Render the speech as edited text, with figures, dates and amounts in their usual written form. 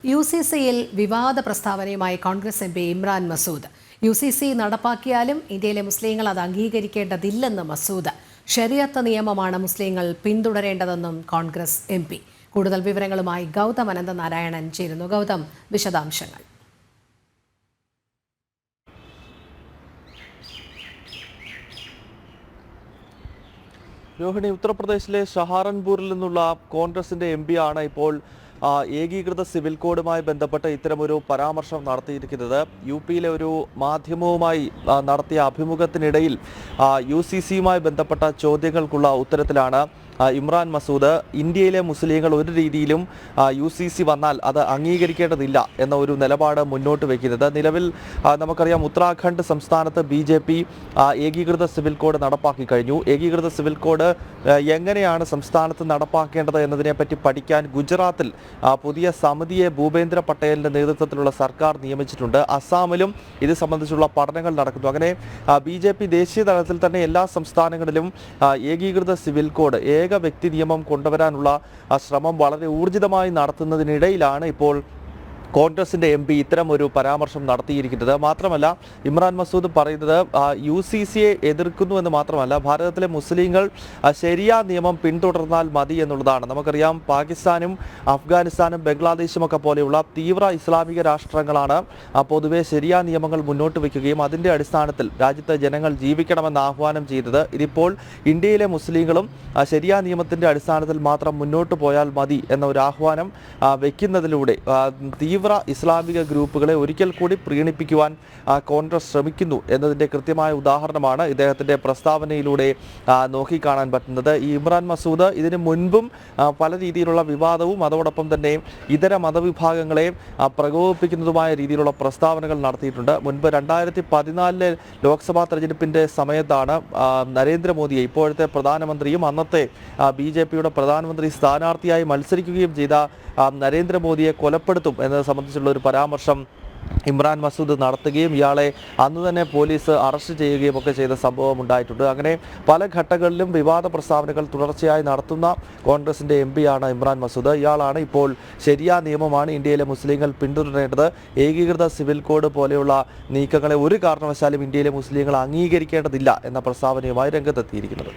UCCയിൽ വിവാദ പ്രസ്താവനയുമായി Congress MP Imran Masood. UCC നടപ്പാക്കിയാലും ഇന്ത്യയിലെ മുസ്ലിങ്ങൾ അത് അംഗീകരിക്കേണ്ടതില്ലെന്ന് മസൂദ്. ശരിയത്ത് നിയമമാണ് മുസ്ലിങ്ങൾ പിന്തുടരേണ്ടതെന്നും കോൺഗ്രസ് MP. കൂടുതൽ വിവരങ്ങളുമായി ഗൗതം അനന്തനാരായണൻ ചേരുന്നു. ഗൗതം, വിശദാംശങ്ങൾ. രോഹിണി, ഉത്തർപ്രദേശിലെ ഷഹാറൻപൂരിൽ നിന്നുള്ള കോൺഗ്രസിന്റെ MP ആണ് ഇപ്പോൾ ഏകീകൃത സിവിൽ കോഡുമായി ബന്ധപ്പെട്ട് ഇത്തരമൊരു പരാമർശം നടത്തിയിരിക്കുന്നത്. UPയിലെ ഒരു മാധ്യമവുമായി നടത്തിയ അഭിമുഖത്തിനിടയിൽ UCCയുമായി ബന്ധപ്പെട്ട ചോദ്യങ്ങൾക്കുള്ള ഉത്തരത്തിലാണ് ഇമ്രാൻ മസൂദ് ഇന്ത്യയിലെ മുസ്ലിങ്ങൾ ഒരു രീതിയിലും UCC വന്നാൽ അത് അംഗീകരിക്കേണ്ടതില്ല എന്ന ഒരു നിലപാട് മുന്നോട്ട് വയ്ക്കുന്നത്. നിലവിൽ നമുക്കറിയാം, ഉത്തരാഖണ്ഡ് സംസ്ഥാനത്ത് BJP ഏകീകൃത സിവിൽ കോഡ് നടപ്പാക്കി കഴിഞ്ഞു. ഏകീകൃത സിവിൽ കോഡ് എങ്ങനെയാണ് സംസ്ഥാനത്ത് നടപ്പാക്കേണ്ടത് എന്നതിനെപ്പറ്റി പഠിക്കാൻ ഗുജറാത്തിൽ പുതിയ സമിതിയെ ഭൂപേന്ദ്ര പട്ടേലിൻ്റെ നേതൃത്വത്തിലുള്ള സർക്കാർ നിയമിച്ചിട്ടുണ്ട്. അസാമിലും ഇത് സംബന്ധിച്ചുള്ള പഠനങ്ങൾ നടക്കുന്നു. അങ്ങനെ BJP ദേശീയ തലത്തിൽ തന്നെ എല്ലാ സംസ്ഥാനങ്ങളിലും ഏകീകൃത സിവിൽ കോഡ് വ്യക്തി നിയമം കൊണ്ടുവരാനുള്ള ശ്രമം വളരെ ഊർജിതമായി നടത്തുന്നതിനിടയിലാണ് ഇപ്പോൾ കോൺഗ്രസിന്റെ MP ഇത്തരം ഒരു പരാമർശം നടത്തിയിരിക്കുന്നത്. മാത്രമല്ല, ഇമ്രാൻ മസൂദ് പറയുന്നത് UCCയെ എതിർക്കുന്നു എന്ന് മാത്രമല്ല, ഭാരതത്തിലെ മുസ്ലിങ്ങൾ ശരിയാ നിയമം പിന്തുടർന്നാൽ മതി എന്നുള്ളതാണ്. നമുക്കറിയാം, പാകിസ്ഥാനും അഫ്ഗാനിസ്ഥാനും ബംഗ്ലാദേശും ഒക്കെ പോലെയുള്ള തീവ്ര ഇസ്ലാമിക രാഷ്ട്രങ്ങളാണ് പൊതുവെ ശരിയാ നിയമങ്ങൾ മുന്നോട്ട് വയ്ക്കുകയും അതിൻ്റെ അടിസ്ഥാനത്തിൽ രാജ്യത്തെ ജനങ്ങൾ ജീവിക്കണമെന്ന് ആഹ്വാനം ചെയ്തത്. ഇതിപ്പോൾ ഇന്ത്യയിലെ മുസ്ലിങ്ങളും ശരിയാ നിയമത്തിൻ്റെ അടിസ്ഥാനത്തിൽ മാത്രം മുന്നോട്ട് പോയാൽ മതി എന്ന ഒരു ആഹ്വാനം വയ്ക്കുന്നതിലൂടെ തീവ്ര ഇസ്ലാമിക ഗ്രൂപ്പുകളെ ഒരിക്കൽ കൂടി പ്രീണിപ്പിക്കുവാൻ കോൺഗ്രസ് ശ്രമിക്കുന്നു എന്നതിൻ്റെ കൃത്യമായ ഉദാഹരണമാണ് ഇദ്ദേഹത്തിൻ്റെ പ്രസ്താവനയിലൂടെ നോക്കിക്കാണാൻ പറ്റുന്നത്. ഈ ഇമ്രാൻ മസൂദ് ഇതിനു മുൻപും പല രീതിയിലുള്ള വിവാദവും അതോടൊപ്പം തന്നെ ഇതര മതവിഭാഗങ്ങളെ പ്രകോപിപ്പിക്കുന്നതുമായ രീതിയിലുള്ള പ്രസ്താവനകൾ നടത്തിയിട്ടുണ്ട്. മുൻപ് 2014 ലോക്സഭാ തെരഞ്ഞെടുപ്പിൻ്റെ സമയത്താണ് നരേന്ദ്രമോദിയെ, ഇപ്പോഴത്തെ പ്രധാനമന്ത്രിയും അന്നത്തെ BJPയുടെ പ്രധാനമന്ത്രി സ്ഥാനാർത്ഥിയായി മത്സരിക്കുകയും ചെയ്ത നരേന്ദ്രമോദിയെ കൊലപ്പെടുത്തും എന്നത് സംബന്ധിച്ചുള്ള ഒരു പരാമർശം ഇമ്രാൻ മസൂദ് നടത്തുകയും ഇയാളെ അന്ന് തന്നെ പോലീസ് അറസ്റ്റ് ചെയ്യുകയും ഒക്കെ ചെയ്ത സംഭവം ഉണ്ടായിട്ടുണ്ട്. അങ്ങനെ പല ഘട്ടങ്ങളിലും വിവാദ പ്രസ്താവനകൾ തുടർച്ചയായി നടത്തുന്ന കോൺഗ്രസിന്റെ MP ആണ് ഇമ്രാൻ മസൂദ്. ഇയാളാണ് ഇപ്പോൾ ശരിയാ നിയമമാണ് ഇന്ത്യയിലെ മുസ്ലിങ്ങൾ പിന്തുടരേണ്ടത്, ഏകീകൃത സിവിൽ കോഡ് പോലെയുള്ള നീക്കങ്ങളെ ഒരു കാരണവശാലും ഇന്ത്യയിലെ മുസ്ലിങ്ങൾ അംഗീകരിക്കേണ്ടതില്ല എന്ന പ്രസ്താവനയുമായി രംഗത്തെത്തിയിരിക്കുന്നത്.